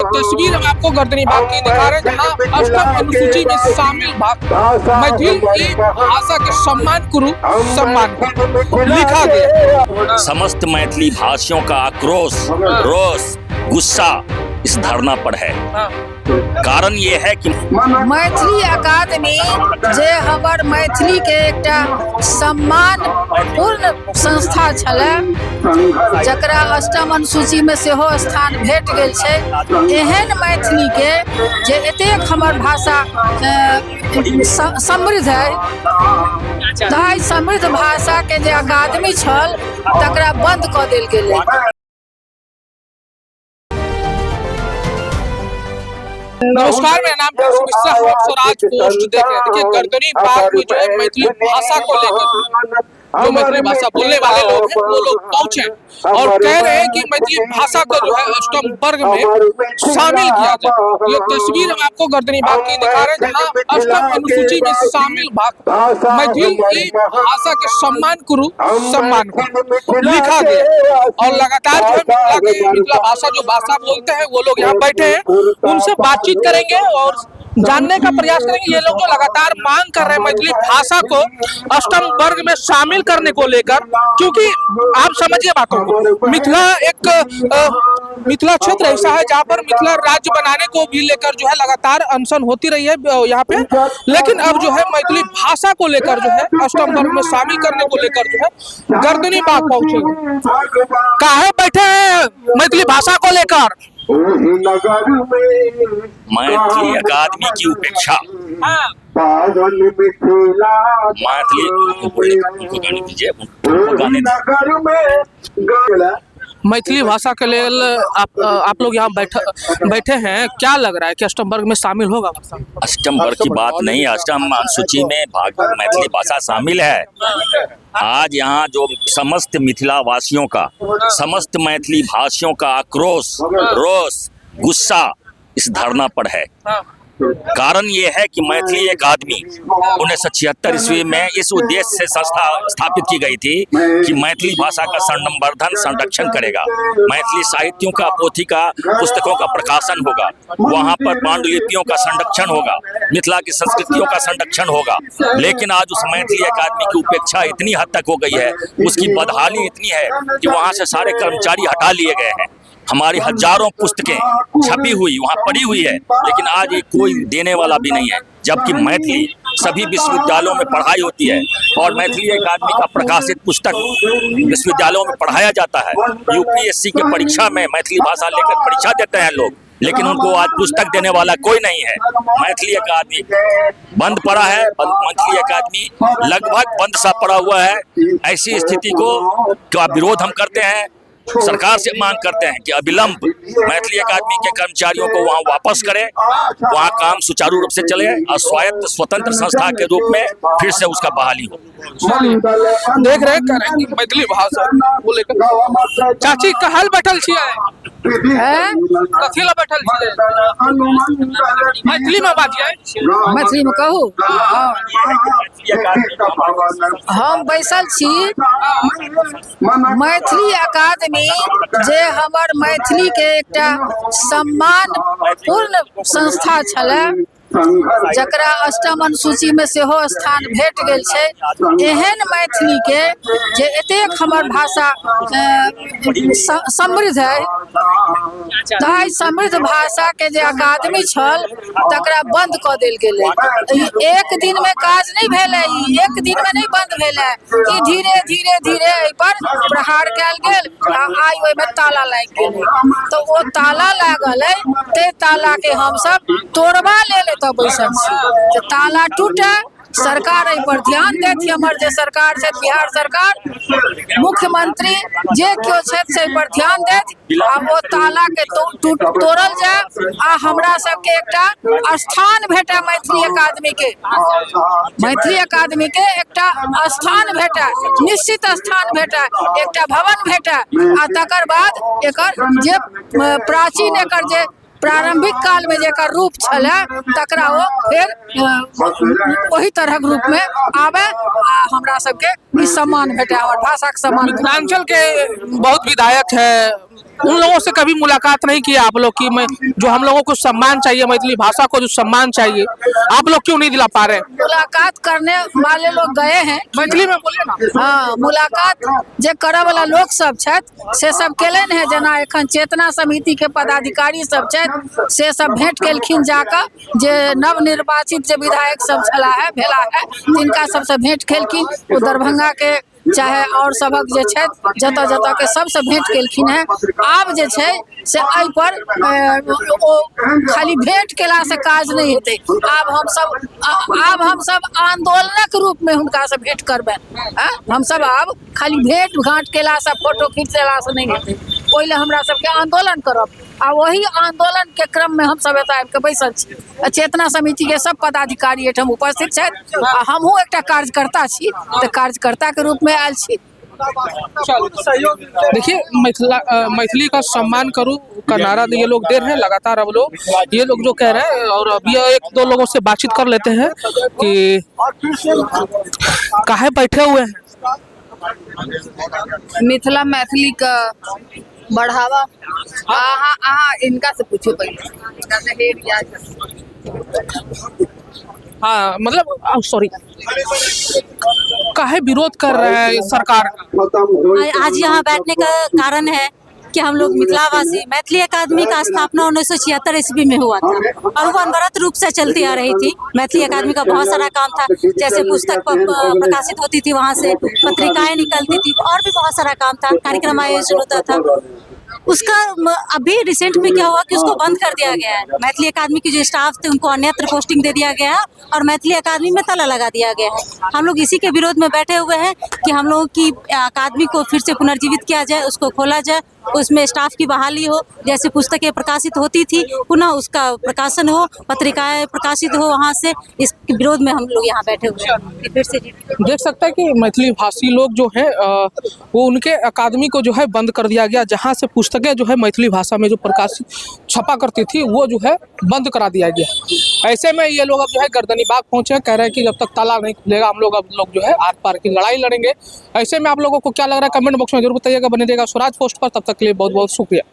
तस्वीर हम आपको गर्दनीबाग की दिखा रहे हैं, जहां अष्टम अनुसूची में शामिल मैथिली भाषा के सम्मान करूं, सम्मान लिखा गया। समस्त मैथिली भाषियों का आक्रोश, रोष, गुस्सा इस धरना पर है। कारण ये है कि मैथिली अकादमी जे हमर मैथिली के एकटा सम्मान पूर्ण संस्था छलै, जकरा अष्टम अनुसूची में सेहो स्थान भेट गेल छै, एहन मैथिली के जे एतेक हमर भाषा समृद्ध है, ताहि समृद्ध भाषा के जे अकादमी छल तकरा बंद कऽ देल गेलै। नमस्कार, मेरा नाम है मिश्रा, हम स्वराज पोस्ट देख रहे हैं। देखिए, गर्दनीबाग में जो है मैथिली भाषा को लेकर जो मैथिली भाषा बोलने वाले लोग हैं वो लोग पहुंचे और कह रहे हैं कि मैथिली भाषा को जो है अष्टम वर्ग में शामिल किया जाए। ये तस्वीर हम आपको गर्दनीबाग की दिखा रहे हैं, जहां अष्टम अनुसूची में शामिल मैथिली भाषा के सम्मान करूं, सम्मान लिखा गया। और लगातार जो है मिथिला भाषा जो भाषा बोलते हैं वो लोग यहाँ बैठे हैं, उनसे बातचीत करेंगे और जानने का प्रयास करेंगे। ये लोग जो लगातार मांग कर रहे हैं मैथिली भाषा को अष्टम वर्ग में शामिल करने को लेकर, क्योंकि आप समझिए बातों को, मिथिला क्षेत्र ऐसा है जहाँ पर मिथिला राज्य बनाने को भी लेकर जो है लगातार अनशन होती रही है यहाँ पे, लेकिन अब जो है मैथिली भाषा को लेकर जो है अष्टम वर्ग में शामिल करने को लेकर जो है गर्दनीबाग पहुंचे। काहे बैठे हैं मैथिली भाषा को लेकर? मैथिली अकादमी की उपेक्षा, मैथिली भाषा के लिए आप लोग यहाँ बैठे हैं, क्या लग रहा है कि अष्टम वर्ग में शामिल होगा? अष्टम वर्ग की बात नहीं, अष्टम अनुसूची में मैथिली भाषा शामिल है। आज यहाँ जो समस्त मिथिला वासियों का, समस्त मैथिली भाषियों का आक्रोश, रोष, गुस्सा इस धरना पर है। कारण ये है कि मैथिली अकादमी 1976 ईस्वी में इस उद्देश्य से संस्था स्थापित की गई थी कि मैथिली भाषा का संवर्धन, संरक्षण करेगा, मैथिली साहित्यों का, पोथी का, पुस्तकों का प्रकाशन होगा, वहाँ पर पांडुलिपियों का संरक्षण होगा, मिथिला की संस्कृतियों का संरक्षण होगा। लेकिन आज उस मैथिली अकादमी की उपेक्षा इतनी हद तक हो गई है, उसकी बदहाली इतनी है कि वहाँ से सारे कर्मचारी हटा लिए गए हैं। हमारी हजारों पुस्तकें छपी हुई वहाँ पड़ी हुई है, लेकिन आज ये कोई देने वाला भी नहीं है। जबकि मैथिली सभी विश्वविद्यालयों में पढ़ाई होती है और मैथिली अकादमी का प्रकाशित पुस्तक विश्वविद्यालयों में पढ़ाया जाता है। यूपीएससी की परीक्षा में मैथिली भाषा लेकर परीक्षा देते हैं लोग, लेकिन उनको आज पुस्तक देने वाला कोई नहीं है। मैथिली अकादमी बंद पड़ा है, मैथिली अकादमी लगभग बंद सा पड़ा हुआ है। ऐसी स्थिति का विरोध हम करते हैं, सरकार से मांग करते हैं कि अविलंब मैथिली अकादमी के कर्मचारियों को वहां वापस करें, वहां काम सुचारू रूप से चले और स्वायत्त स्वतंत्र संस्था के रूप में फिर से उसका बहाली हो। देख रहे हैं मैथिली भाषा को लेकर चाची कहल बैठल छियै, कथी ला बैठल छियै? मैथिली में बाजिए, मैथिली में कहू। हम बैसल छी। मैथिली अकादमी जे हमर मैथिली के एकटा सम्मान पूर्ण संस्था छलै, जकरा अष्टम अनुसूची में सेहो स्थान भेट गेल छै, एहन मैथिली के जे एतेक हमर भाषा समृद्ध है, ताहि समृद्ध भाषा के जे अकादमी छल तकरा बंद कऽ देल गेलै। एक दिन में काज नहीं भेलै, एक दिन में नहीं बंद भेलै, ई धीरे धीरे धीरे एहि पर प्रहार कयल गेल आ आइ ओहिमे ताला लागि गेलै। तो ओ ताला लागल है, ते ताला के हम सब तोड़बा लेल तो बैसल छी। ताला टूटे, सरकार एहि पर ध्यान देत। हमर जे सरकार छै, बिहार सरकार, मुख्यमंत्री जे केओ छथि से एहि पर ध्यान देत आ ओ ताला के तोड़ल जाय आ हमरा सबके एकटा स्थान भेटे, मैथिली अकादमी के, मैथिली अकादमी के एकटा स्थान भेटे, निश्चित स्थान भेटे, एकटा भवन भेटे आ तकर बाद एकर जे प्राचीन एकर जे प्रारंभिक काल में जेकर रूप छले तकरा वो फिर वही तरह रूप में आवे आ हमरा सबके ई सम्मान भेटे, हमर भाषा के सम्मान भेटे। मिथिलांचल के बहुत विधायक है, उन लोगों से कभी मुलाकात नहीं किया आप लोग की? मैं जो हम लोगों को सम्मान चाहिए, मैथिली भाषा को जो सम्मान चाहिए, आप लोग क्यों नहीं दिला पा रहे? मुलाकात करने वाले लोग गए हैं, मैथिली में बोलिए ना। हाँ, मुलाकात जे करय वाला लोग सब छथि से सब केलनि हैं। जेना एखन चेतना समिति के पदाधिकारी सब छथि से सब भेंट केलखिन जाकऽ, जे नवनिर्वाचित जे विधायक सब छला है भेला है तिनका सबसे भेंट केलखिन। ओ दरभंगा के चाहे और सबक जे छथि जतऽ जतऽ के सबसे भेंट केलखिन हैं। आब जे छै से एहि पर ओ खाली भेंट केला से काज नहीं हेतै। आब हम सब आंदोलनक रूप में हुनका से भेंट करबनि। हम सब आब खाली भेंट घाट केला से फोटो खींचला से नहीं हेतै, ओहि हमरा सबके आंदोलन करब। आ वही आंदोलन के क्रम में हम सब एतऽ आबि के बैसल छी। चेतना समिति के सब पदाधिकारी एहिठाम उपस्थित छथि आ हमहूँ एकटा कार्यकर्ता छी, तऽ कार्यकर्ता के रूप में आयल छी। देखिए, मैथिली का सम्मान करूं का नारा ये लोग दे रहे हैं लगातार। अब लोग ये लोग जो कह रहे हैं, और अभी एक दो लोगों से बातचीत कर लेते हैं कि काहे बैठे हुए हैं। मिथिला मैथिली का बढ़ावा इनका से पूछो पहले। हाँ, मतलब सॉरी, काहे विरोध कर रहे हैं सरकार का? आज यहाँ बैठने का कारण है कि हम लोग मिथिलावासी मैथिली अकादमी का स्थापना 1976 ईस्वी में हुआ था और वो अनवरत रूप से चलती आ रही थी। मैथिली अकादमी का बहुत सारा काम था, जैसे पुस्तक प्रकाशित होती थी, वहाँ से पत्रिकाएं निकलती थी, और भी बहुत सारा काम था, कार्यक्रम आयोजन होता था। उसका अभी रिसेंट में क्या हुआ कि उसको बंद कर दिया गया है। मैथिली अकादमी की जो स्टाफ थे उनको अन्यत्र पोस्टिंग दे दिया गया है और मैथिली अकादमी में ताला लगा दिया गया है। हम लोग इसी के विरोध में बैठे हुए हैं कि हम लोगों की अकादमी को फिर से पुनर्जीवित किया जाए, उसको खोला जाए, उसमें स्टाफ की बहाली हो, जैसे पुस्तकें प्रकाशित होती थी पुनः उसका प्रकाशन हो, पत्रिकाएं प्रकाशित हो। वहाँ से इस विरोध में हम लोग यहाँ बैठे हुए हैं। फिर से देख सकते हैं कि मैथिली भाषी लोग जो है वो उनके अकादमी को जो है बंद कर दिया गया, जहाँ से पुस्तकें जो है मैथिली भाषा में जो प्रकाशित छपा करती थी वो जो है बंद करा दिया गया। ऐसे में ये लोग अब जो है गर्दनी बाग पहुंचे हैं, कह रहे हैं कि जब तक ताला नहीं खुलेगा हम लोग जो है आर पार की लड़ाई लड़ेंगे। ऐसे में आप लोगों को क्या लग रहा है कमेंट बॉक्स में जरूर बताइएगा। बने रहेगा स्वराज पोस्ट पर, तब तक के लिए बहुत बहुत शुक्रिया।